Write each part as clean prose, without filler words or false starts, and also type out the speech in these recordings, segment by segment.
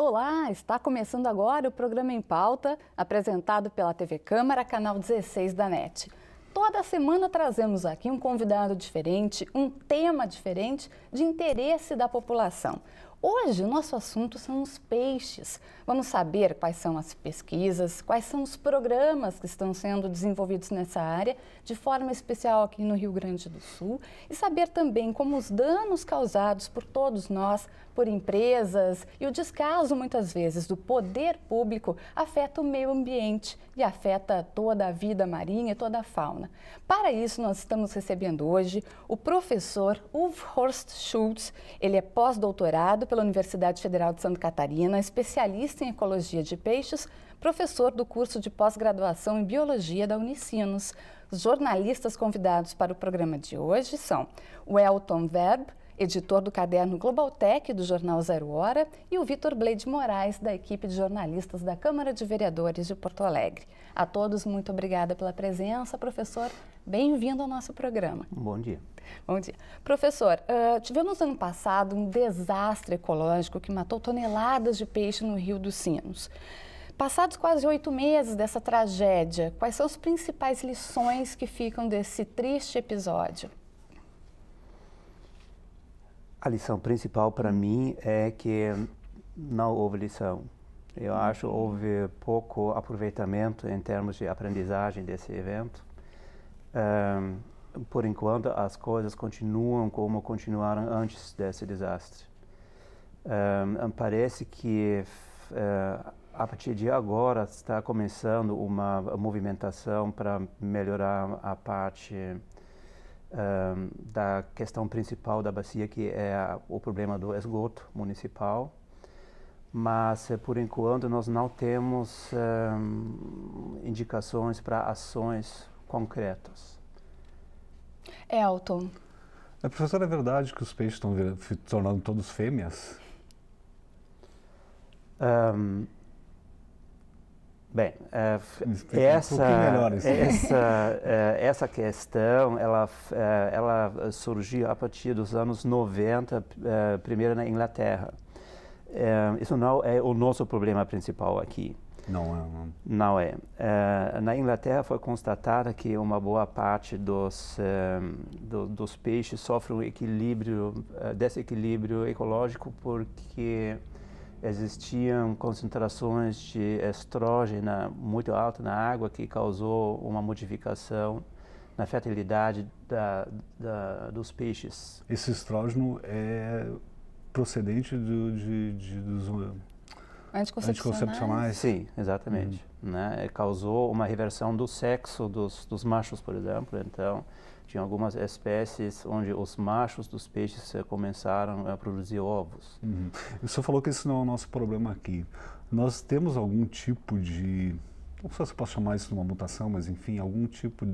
Olá, está começando agora o programa Em Pauta, apresentado pela TV Câmara, canal 16 da NET. Toda semana trazemos aqui um convidado diferente, um tema diferente de interesse da população. Hoje o nosso assunto são os peixes. Vamos saber quais são as pesquisas, quais são os programas que estão sendo desenvolvidos nessa área, de forma especial aqui no Rio Grande do Sul, e saber também como os danos causados por todos nós, por empresas e o descaso muitas vezes do poder público afeta o meio ambiente e afeta toda a vida marinha e toda a fauna. Para isso nós estamos recebendo hoje o professor Uwe Horst Schultz. Ele é pós-doutorado pela Universidade Federal de Santa Catarina, especialista em ecologia de peixes, professor do curso de pós-graduação em biologia da Unicinos. Os jornalistas convidados para o programa de hoje são o Elton Verb, editor do caderno Globaltech do jornal Zero Hora, e o Vitor Bleide Moraes, da equipe de jornalistas da Câmara de Vereadores de Porto Alegre. A todos, muito obrigada pela presença. Professor, bem-vindo ao nosso programa. Bom dia. Bom dia. Professor, tivemos ano passado um desastre ecológico que matou toneladas de peixe no Rio dos Sinos. Passados quase 8 meses dessa tragédia, quais são as principais lições que ficam desse triste episódio? A lição principal para mim é que não houve lição. Eu acho que houve pouco aproveitamento em termos de aprendizagem desse evento. Por enquanto, as coisas continuam como continuaram antes desse desastre. Parece que a partir de agora está começando uma movimentação para melhorar a parte da questão principal da bacia, que é o problema do esgoto municipal, mas por enquanto nós não temos indicações para ações concretas. Elton. Professor, é verdade que os peixes estão se tornando todos fêmeas? Bem, essa questão, ela surgiu a partir dos anos 90, primeiro na Inglaterra. Isso não é o nosso problema principal aqui. Não é. Não é. Na Inglaterra foi constatada que uma boa parte dos peixes sofre um desequilíbrio ecológico porque existiam concentrações de estrógeno muito altas na água que causou uma modificação na fertilidade dos peixes. Esse estrógeno é procedente dos anticoncepcionais? Sim, exatamente. Né? Causou uma reversão do sexo dos machos, por exemplo. Então, tinha algumas espécies onde os machos dos peixes começaram a produzir ovos. O senhor falou que esse não é o nosso problema aqui. Nós temos algum tipo de, não sei se eu posso chamar isso de uma mutação, mas enfim, algum tipo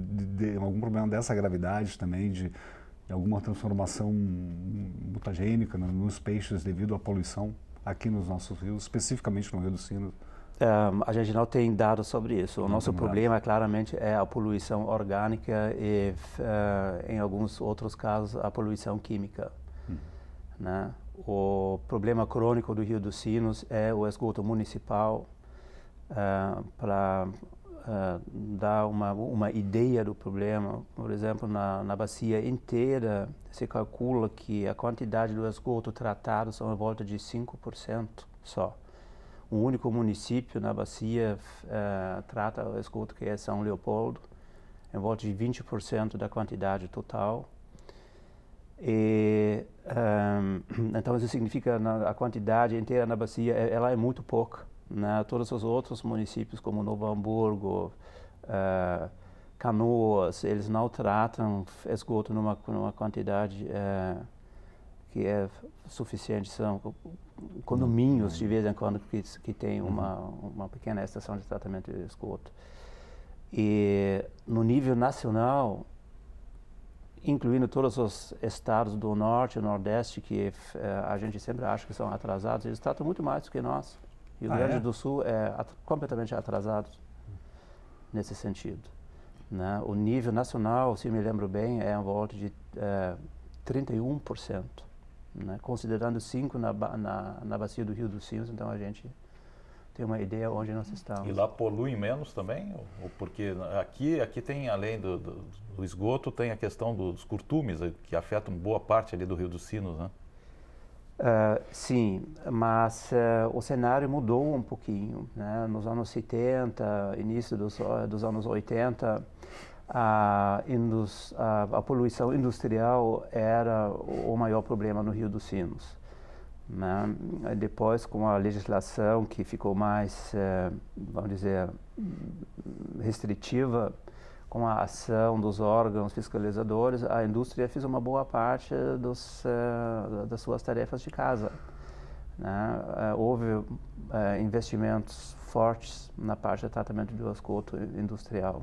algum problema dessa gravidade também, de alguma transformação mutagênica nos peixes devido à poluição aqui nos nossos rios, especificamente no Rio dos Sinos? A gente não tem dados sobre isso. O nosso problema, claramente, é a poluição orgânica e, em alguns outros casos, a poluição química. Né? O problema crônico do Rio dos Sinos é o esgoto municipal. Para dar uma ideia do problema, por exemplo, na bacia inteira, se calcula que a quantidade do esgoto tratado são em volta de 5% só. O único município na bacia trata o esgoto, que é São Leopoldo, em volta de 20% da quantidade total. Então isso significa que a quantidade inteira na bacia ela é muito pouca. Né? Todos os outros municípios, como Novo Hamburgo, Canoas, eles não tratam esgoto numa quantidade que é suficiente. São condomínios, de vez em quando, que tem uma pequena estação de tratamento de esgoto. E no nível nacional, incluindo todos os estados do Norte e Nordeste, que a gente sempre acha que são atrasados, eles tratam muito mais do que nós. E o Rio Grande do Sul é completamente atrasado nesse sentido. Né? O nível nacional, se me lembro bem, é em volta de 31%. né? Considerando 5 na bacia do Rio dos Sinos, então a gente tem uma ideia onde nós estamos. E lá polui menos também? Ou porque aqui tem, além do esgoto, tem a questão dos curtumes, que afetam boa parte ali do Rio dos Sinos, né? Sim, mas o cenário mudou um pouquinho, né? Nos anos 70, início dos anos 80, a poluição industrial era o maior problema no Rio dos Sinos, né? Depois, com a legislação que ficou mais, vamos dizer, restritiva, com a ação dos órgãos fiscalizadores, a indústria fez uma boa parte das suas tarefas de casa, né? Houve investimentos fortes na parte de tratamento do esgoto industrial.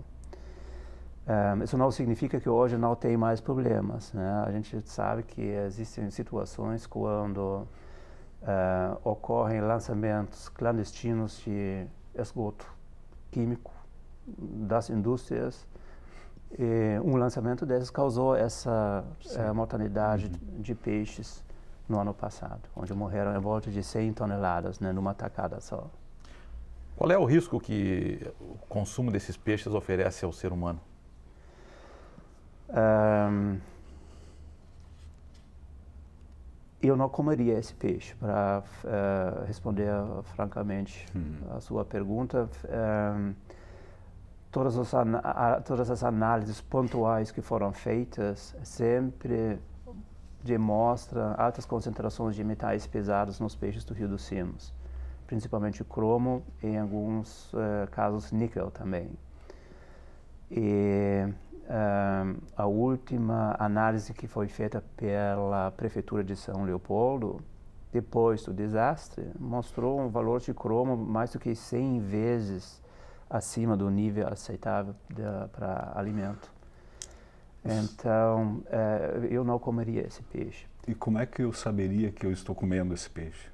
Isso não significa que hoje não tem mais problemas, né? A gente sabe que existem situações quando ocorrem lançamentos clandestinos de esgoto químico das indústrias. E um lançamento desses causou essa mortalidade de peixes no ano passado, onde morreram em volta de 100 toneladas, né, numa tacada só. Qual é o risco que o consumo desses peixes oferece ao ser humano? Eu não comeria esse peixe, para responder francamente a sua pergunta. Todas as análises pontuais que foram feitas sempre demonstram altas concentrações de metais pesados nos peixes do Rio dos Sinos, principalmente cromo e, em alguns casos, níquel também. E a última análise que foi feita pela Prefeitura de São Leopoldo, depois do desastre, mostrou um valor de cromo mais do que 100 vezes acima do nível aceitável para alimento. Então, eu não comeria esse peixe. E como é que eu saberia que eu estou comendo esse peixe?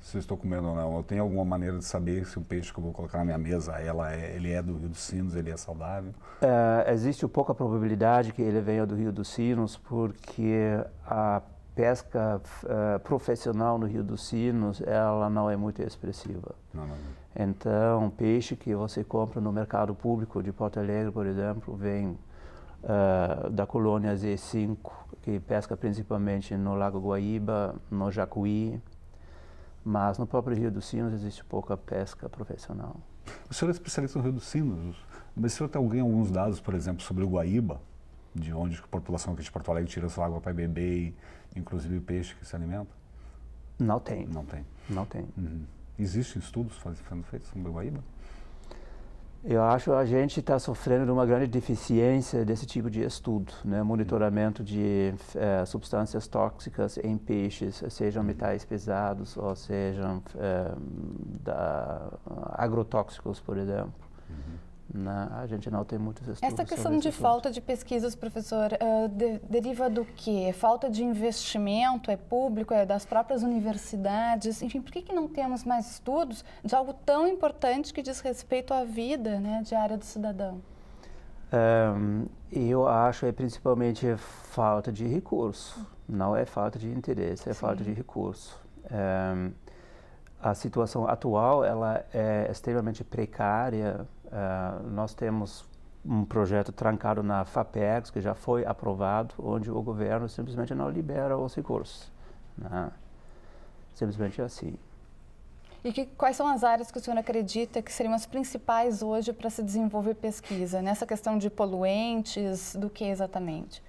Se eu estou comendo ou não? Eu tenho alguma maneira de saber se o peixe que eu vou colocar na minha mesa, ele é do Rio dos Sinos, ele é saudável? Existe pouca probabilidade que ele venha do Rio dos Sinos, porque a pesca profissional no Rio dos Sinos, ela não é muito expressiva. Não. Então, peixe que você compra no mercado público de Porto Alegre, por exemplo, vem da colônia Z5, que pesca principalmente no Lago Guaíba, no Jacuí, mas no próprio Rio dos Sinos existe pouca pesca profissional. O senhor é especialista no Rio dos Sinos, mas o senhor tem alguns dados, por exemplo, sobre o Guaíba, de onde a população aqui de Porto Alegre tira sua água para beber, inclusive o peixe que se alimenta? Não tem. Não tem? Não tem. Existem estudos sendo feitos sobre o Guaíba? Eu acho que a gente está sofrendo de uma grande deficiência desse tipo de estudo, né? Monitoramento de substâncias tóxicas em peixes, sejam metais pesados ou sejam agrotóxicos, por exemplo. A gente não tem muitos estudos. Essa questão de falta de pesquisas, professor, deriva do quê? Falta de investimento, é público, é das próprias universidades? Enfim, por que não temos mais estudos de algo tão importante que diz respeito à vida, né, diária do cidadão? Eu acho que é principalmente falta de recurso. Não é falta de interesse, é falta de recurso. A situação atual ela é extremamente precária. Nós temos um projeto trancado na FAPERGS, que já foi aprovado, onde o governo simplesmente não libera os recursos, né? Simplesmente assim. E quais são as áreas que o senhor acredita que seriam as principais hoje para se desenvolver pesquisa? Nessa questão de poluentes, do que exatamente?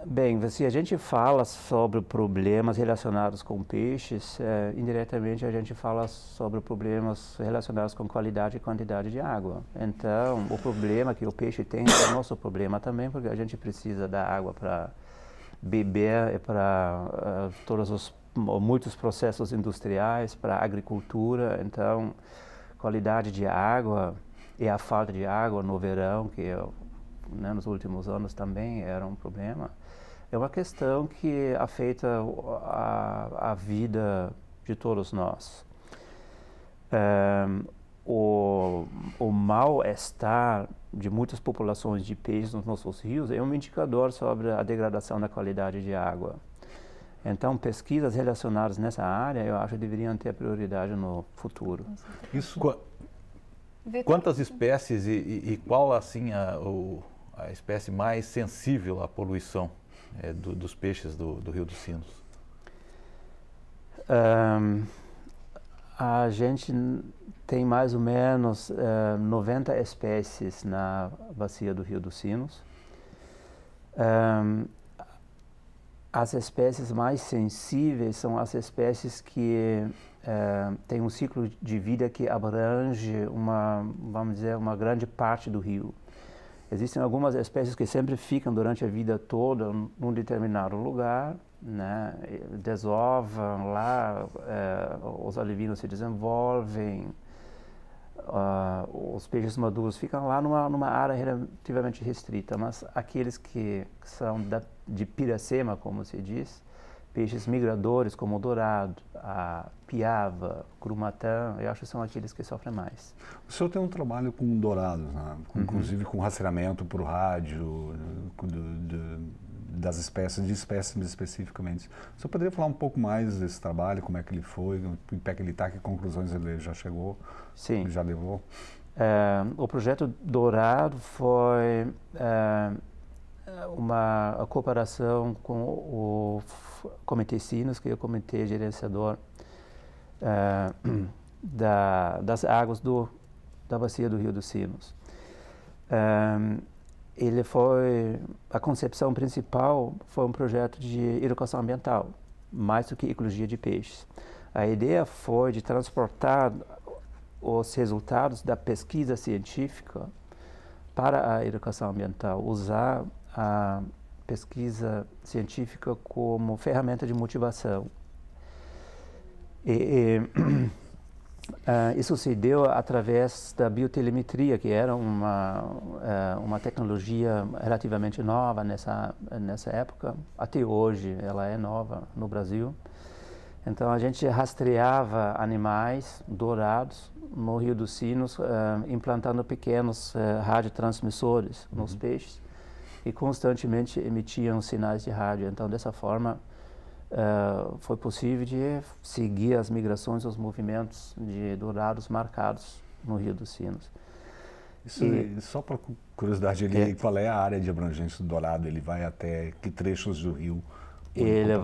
Bem, se a gente fala sobre problemas relacionados com peixes, indiretamente a gente fala sobre problemas relacionados com qualidade e quantidade de água. Então, o problema que o peixe tem é o nosso problema também, porque a gente precisa da água para beber e para muitos processos industriais, para a agricultura. Então, qualidade de água e a falta de água no verão, que nos últimos anos também era um problema. É uma questão que afeta a vida de todos nós. o mal-estar de muitas populações de peixes nos nossos rios é um indicador sobre a degradação da qualidade de água. Então, pesquisas relacionadas nessa área, eu acho que deveriam ter prioridade no futuro. Quantas espécies e qual, assim, a espécie mais sensível à poluição dos peixes do Rio dos Sinos? A gente tem mais ou menos 90 espécies na bacia do Rio dos Sinos. As espécies mais sensíveis são as espécies que têm um ciclo de vida que abrange vamos dizer, uma grande parte do rio. Existem algumas espécies que sempre ficam durante a vida toda num determinado lugar, né? Desovam lá, os alevinos se desenvolvem, os peixes maduros ficam lá numa área relativamente restrita, mas aqueles que são de Piracema, como se diz, peixes migradores como o dourado, a piava, grumatã, eu acho que são aqueles que sofrem mais. O senhor tem um trabalho com dourados, né? Inclusive com rastreamento por rádio das espécies, de espécimes especificamente. O senhor poderia falar um pouco mais desse trabalho, como é que ele foi, em pé que ele está, que conclusões ele já chegou, Sim. Ele já levou? O projeto Dourado foi uma cooperação com o Comitê Sinos, que é o comitê gerenciador das águas da bacia do Rio dos Sinos. A concepção principal foi um projeto de educação ambiental, mais do que ecologia de peixes. A ideia foi de transportar os resultados da pesquisa científica para a educação ambiental, usar a pesquisa científica como ferramenta de motivação. Isso se deu através da biotelemetria, que era uma tecnologia relativamente nova nessa época. Até hoje ela é nova no Brasil. Então a gente rastreava animais dourados no Rio dos Sinos, implantando pequenos radiotransmissores nos peixes e constantemente emitiam sinais de rádio. Então dessa forma foi possível de seguir as migrações, os movimentos de dourados marcados no Rio dos Sinos. Só para curiosidade, qual é a área de abrangência do dourado? Ele vai até que trechos do rio? Ele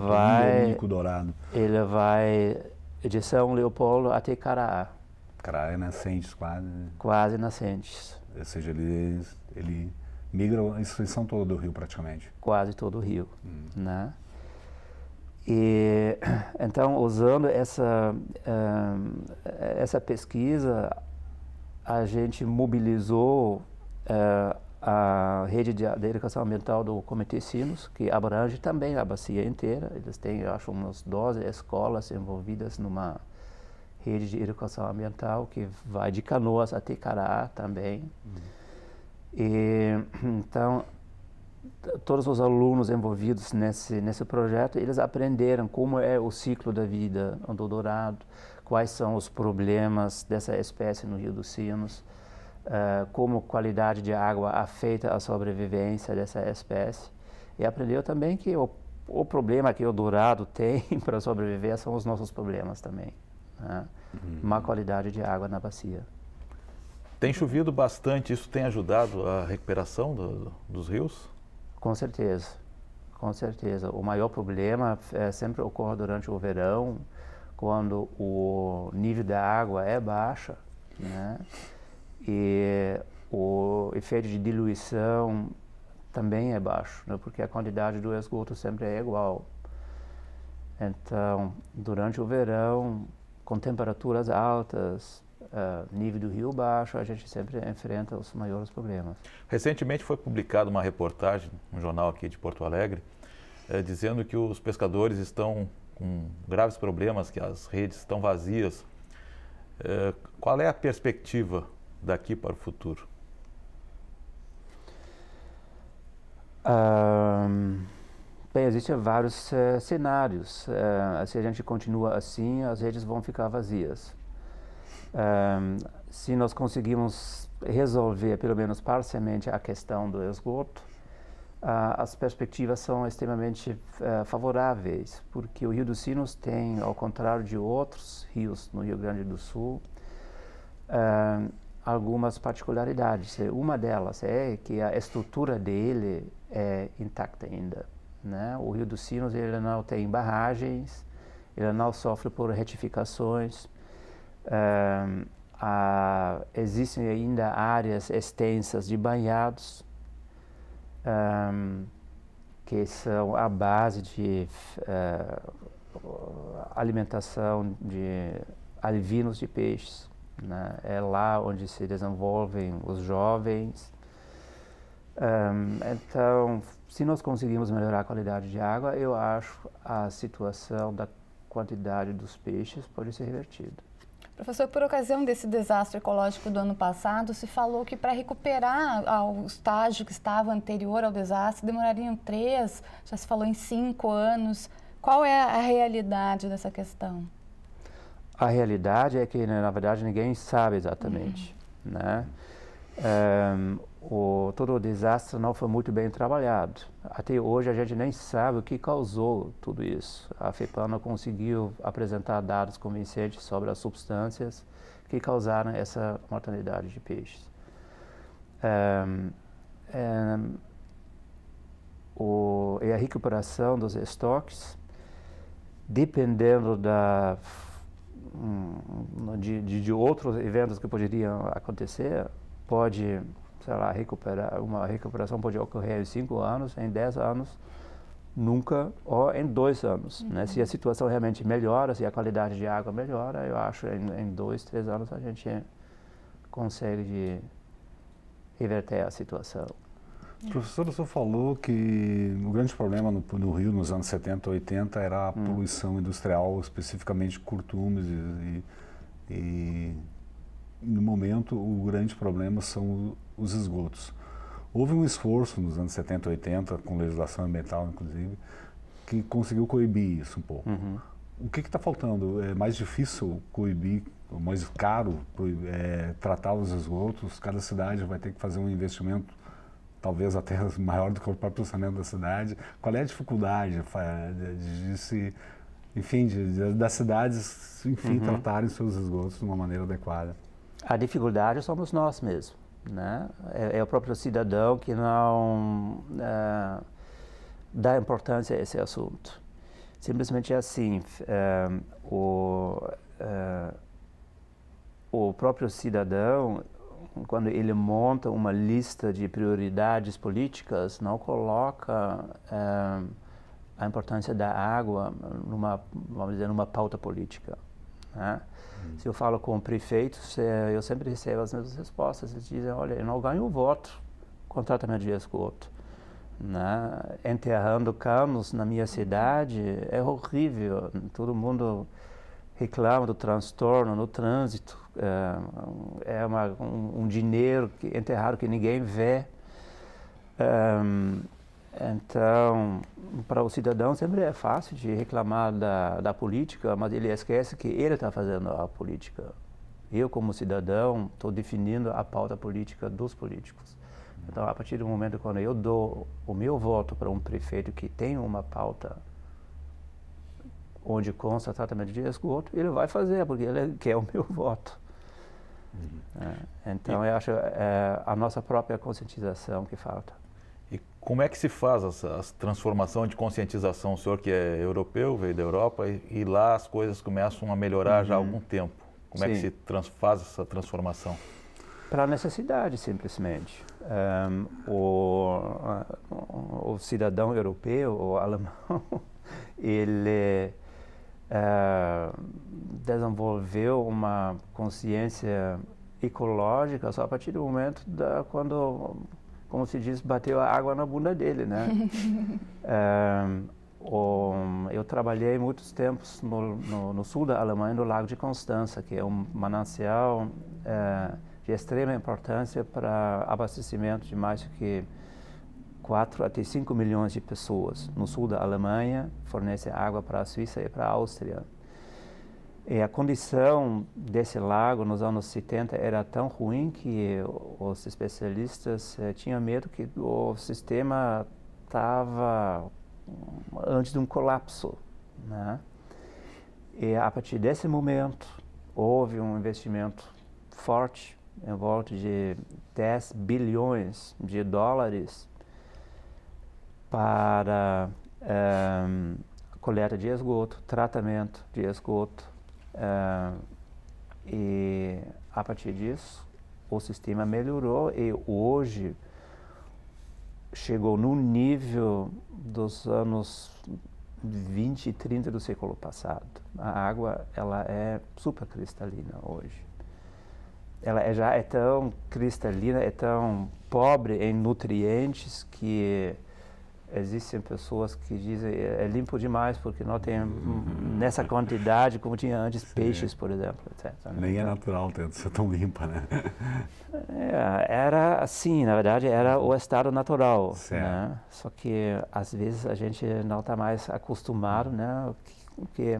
vai de São Leopoldo até Caraá. Caraá é nascentes quase. Quase nascentes. Ou seja, ele migra a extensão toda do rio praticamente. Quase todo o rio, né? E então, usando essa pesquisa, a gente mobilizou a rede de educação ambiental do Comitê Sinos, que abrange também a bacia inteira. Eles têm, eu acho, umas 12 escolas envolvidas numa rede de educação ambiental que vai de Canoas até Caraá também. E então todos os alunos envolvidos nesse projeto, eles aprenderam como é o ciclo da vida do dourado, quais são os problemas dessa espécie no Rio dos Sinos, como a qualidade de água afeta a sobrevivência dessa espécie. E aprendeu também que o problema que o dourado tem para sobreviver são os nossos problemas também, né? Má qualidade de água na bacia. Tem chovido bastante, isso tem ajudado a recuperação dos rios? Com certeza, com certeza. O maior problema sempre ocorre durante o verão, quando o nível da água é baixa, né? E o efeito de diluição também é baixo, né? Porque a quantidade do esgoto sempre é igual. Então, durante o verão, com temperaturas altas, nível do rio baixo, a gente sempre enfrenta os maiores problemas. Recentemente foi publicada uma reportagem no jornal aqui de Porto Alegre, dizendo que os pescadores estão com graves problemas, que as redes estão vazias. Qual é a perspectiva daqui para o futuro? Bem, existem vários cenários. Se a gente continua assim, as redes vão ficar vazias. Se nós conseguimos resolver, pelo menos parcialmente, a questão do esgoto, as perspectivas são extremamente favoráveis, porque o Rio dos Sinos tem, ao contrário de outros rios no Rio Grande do Sul, algumas particularidades. Uma delas é que a estrutura dele é intacta ainda, né? O Rio dos Sinos ele não tem barragens, ele não sofre por retificações. Existem ainda áreas extensas de banhados, que são a base de alimentação de alvinos de peixes, né? É lá onde se desenvolvem os jovens. Então, se nós conseguimos melhorar a qualidade de água, eu acho a situação da quantidade dos peixes pode ser revertida. Professor, por ocasião desse desastre ecológico do ano passado, se falou que para recuperar ao estágio que estava anterior ao desastre, demorariam 3, já se falou em 5 anos. Qual é a realidade dessa questão? A realidade é que, na verdade, ninguém sabe exatamente, né? Todo o desastre não foi muito bem trabalhado. Até hoje a gente nem sabe o que causou tudo isso. A FEPAM não conseguiu apresentar dados convincentes sobre as substâncias que causaram essa mortalidade de peixes. E a recuperação dos estoques, dependendo de outros eventos que poderiam acontecer, pode, sei lá, uma recuperação pode ocorrer em 5 anos, em 10 anos, nunca, ou em 2 anos. Né? Se a situação realmente melhora, se a qualidade de água melhora, eu acho que em 2, 3 anos a gente consegue reverter a situação. Professor, o senhor falou que o grande problema no Rio nos anos 70, 80 era a poluição industrial, especificamente curtumes e no momento o grande problema são os esgotos. Houve um esforço nos anos 70, 80, com legislação ambiental inclusive, que conseguiu coibir isso um pouco. O que está faltando? É mais difícil coibir, mais caro tratar os esgotos? Cada cidade vai ter que fazer um investimento talvez até maior do que o próprio orçamento da cidade. Qual é a dificuldade das cidades, tratarem seus esgotos de uma maneira adequada? A dificuldade somos nós mesmos, né? É o próprio cidadão que não dá importância a esse assunto. Simplesmente é assim, o próprio cidadão, quando ele monta uma lista de prioridades políticas, não coloca a importância da água vamos dizer, numa pauta política, né? Se eu falo com prefeitos, eu sempre recebo as mesmas respostas. Eles dizem, olha, eu não ganho voto com tratamento de esgoto, né? Enterrando canos na minha cidade é horrível. Todo mundo reclama do transtorno no trânsito. É um dinheiro enterrado que ninguém vê. Então, para o cidadão sempre é fácil de reclamar da política, mas ele esquece que ele está fazendo a política. Eu, como cidadão, estou definindo a pauta política dos políticos. Então, a partir do momento quando eu dou o meu voto para um prefeito que tem uma pauta onde consta tratamento de esgoto, ele vai fazer, porque ele quer o meu voto. Então, eu acho a nossa própria conscientização que falta. E como é que se faz essa transformação de conscientização? O senhor que é europeu, veio da Europa, e lá as coisas começam a melhorar já há algum tempo. Como é que se faz essa transformação? Para a necessidade, simplesmente. O cidadão europeu, o alemão, ele desenvolveu uma consciência ecológica só a partir do momento quando, como se diz, bateu a água na bunda dele, né? Eu trabalhei muitos tempos no sul da Alemanha, no Lago de Constança, que é um manancial de extrema importância para abastecimento de mais do que 4 até 5 milhões de pessoas. No sul da Alemanha, fornece água para a Suíça e para a Áustria. E a condição desse lago nos anos 70 era tão ruim que os especialistas tinham medo que o sistema estava antes de um colapso, né? E a partir desse momento houve um investimento forte, em volta de 10 bilhões de dólares para coleta de esgoto, tratamento de esgoto. E a partir disso o sistema melhorou e hoje chegou no nível dos anos 20 e 30 do século passado. A água, ela é super cristalina hoje. Ela já é tão cristalina, é tão pobre em nutrientes que existem pessoas que dizem é limpo demais porque não tem nessa quantidade como tinha antes peixes, por exemplo, etc. Nem é natural ter ser tão limpa, né? Era assim, na verdade, era o estado natural, certo. Né? Só que às vezes a gente não está mais acostumado, né? Que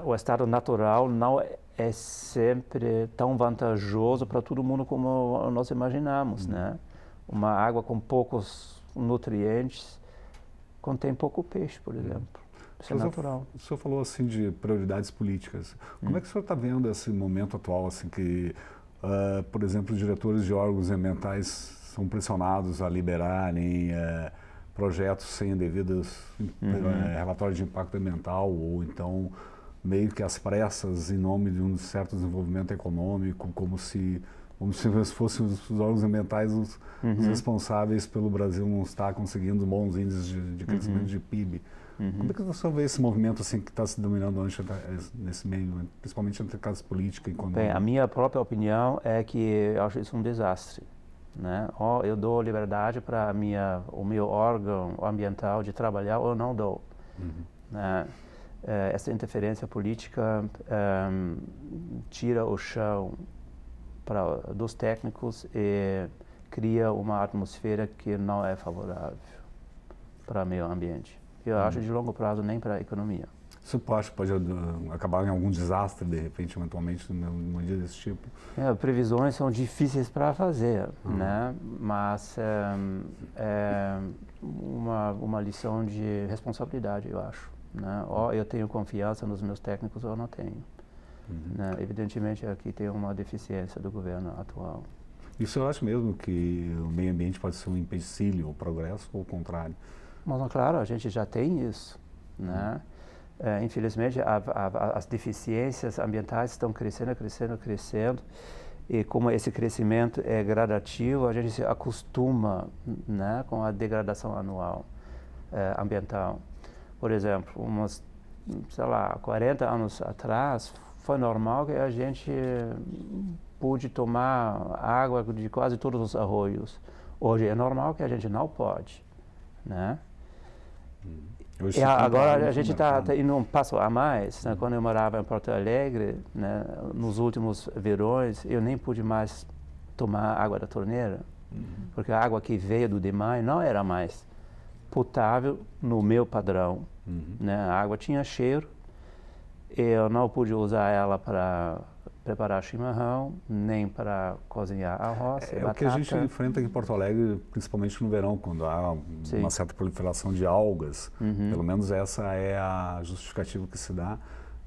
o estado natural não é sempre tão vantajoso para todo mundo como nós imaginamos, né? Uma água com poucos nutrientes contém pouco peixe, por exemplo. Isso é natural. O senhor falou assim de prioridades políticas. Como é que o senhor está vendo esse momento atual, assim que, por exemplo, diretores de órgãos ambientais são pressionados a liberarem projetos sem devidos relatórios de impacto ambiental ou então meio que às pressas em nome de um certo desenvolvimento econômico, como se fossem os órgãos ambientais os responsáveis pelo Brasil não estar conseguindo bons índices de crescimento de PIB. Como é que você vê esse movimento assim que está se dominando nesse meio, principalmente entre classes política e econômica? Bem, a minha própria opinião é que eu acho isso um desastre, né? Ou eu dou liberdade para o meu órgão ambiental de trabalhar ou eu não dou, né? Essa interferência política tira o chão dos técnicos e cria uma atmosfera que não é favorável para o meio ambiente. Eu acho de longo prazo nem para a economia. Você acha que pode acabar em algum desastre, de repente, eventualmente, numa dia desse tipo? Previsões são difíceis para fazer, né? Mas é uma lição de responsabilidade, eu acho, né? Ou eu tenho confiança nos meus técnicos ou eu não tenho. Né? Evidentemente, aqui tem uma deficiência do governo atual. Isso eu acho mesmo que o meio ambiente pode ser um empecilho ao progresso ou o contrário? Mas, claro, a gente já tem isso, né? Infelizmente, as deficiências ambientais estão crescendo, e como esse crescimento é gradativo, a gente se acostuma, né, com a degradação anual ambiental. Por exemplo, uns, 40 anos atrás, foi normal que a gente pôde tomar água de quase todos os arroios. Hoje é normal que a gente não pode, né? E agora a gente está indo um passo a mais, né? Quando eu morava em Porto Alegre, né, nos últimos verões, eu nem pude mais tomar água da torneira, porque a água que veio do demais não era mais potável no meu padrão, né? A água tinha cheiro, eu não pude usar ela para preparar chimarrão, nem para cozinhar arroz e batata. O que a gente enfrenta aqui em Porto Alegre, principalmente no verão, quando há uma certa proliferação de algas, pelo menos essa é a justificativa que se dá.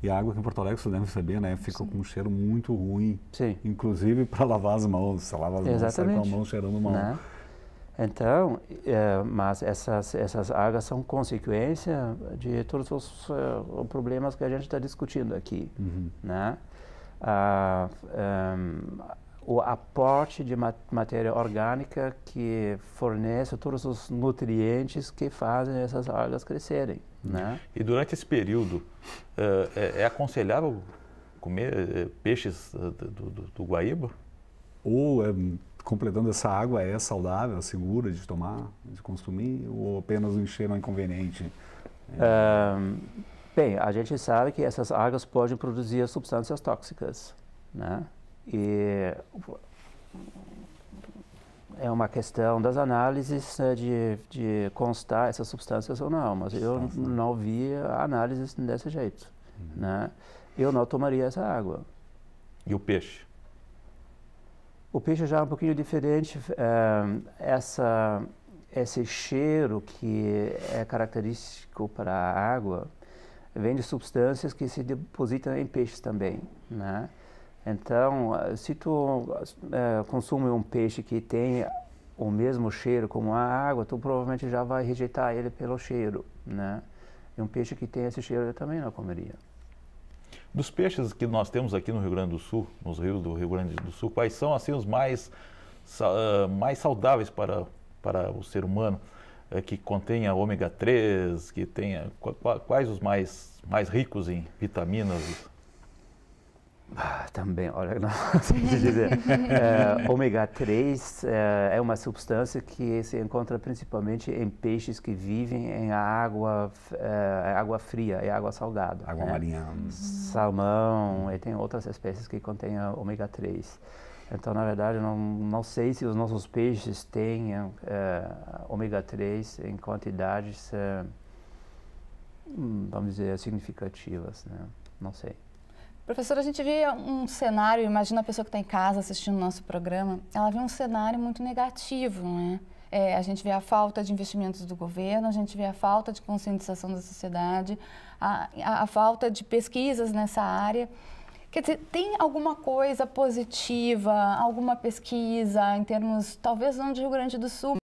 E a água aqui em Porto Alegre, você deve saber, né, fica com um cheiro muito ruim, inclusive para lavar as mãos. Você lava as mãos, sai com a mão cheirando mal. Né? Então, mas essas algas são consequência de todos os problemas que a gente está discutindo aqui, né? O aporte de matéria orgânica que fornece todos os nutrientes que fazem essas algas crescerem, né? E durante esse período, é aconselhável comer peixes do Guaíba? Ou, completando, essa água é saudável, segura de tomar, de consumir, ou apenas o encher é inconveniente? Bem, a gente sabe que essas algas podem produzir substâncias tóxicas, né? E é uma questão das análises de constar essas substâncias ou não, mas eu não vi análises desse jeito, né? eu não tomaria essa água. E o peixe? O peixe já é um pouquinho diferente. Esse cheiro que é característico para a água vem de substâncias que se depositam em peixes também, né? Então, se tu consome um peixe que tem o mesmo cheiro como a água, tu provavelmente já vai rejeitar ele pelo cheiro, né? E um peixe que tem esse cheiro eu também não comeria. Dos peixes que nós temos aqui no Rio Grande do Sul, nos rios do Rio Grande do Sul, quais são assim os mais saudáveis para o ser humano, que contenha ômega 3, que tenha quais os mais ricos em vitaminas? Também, olha, não sei dizer. Ômega 3 é uma substância que se encontra principalmente em peixes que vivem em água fria e água salgada. Água marinha. Salmão, e tem outras espécies que contêm ômega 3. Então, na verdade, não sei se os nossos peixes têm ômega 3 em quantidades, vamos dizer, significativas, né? Não sei. Professora, a gente vê um cenário, imagina a pessoa que está em casa assistindo o nosso programa, ela vê um cenário muito negativo, né? A gente vê a falta de investimentos do governo, a gente vê a falta de conscientização da sociedade, a falta de pesquisas nessa área. Quer dizer, tem alguma coisa positiva, alguma pesquisa em termos, talvez não de Rio Grande do Sul,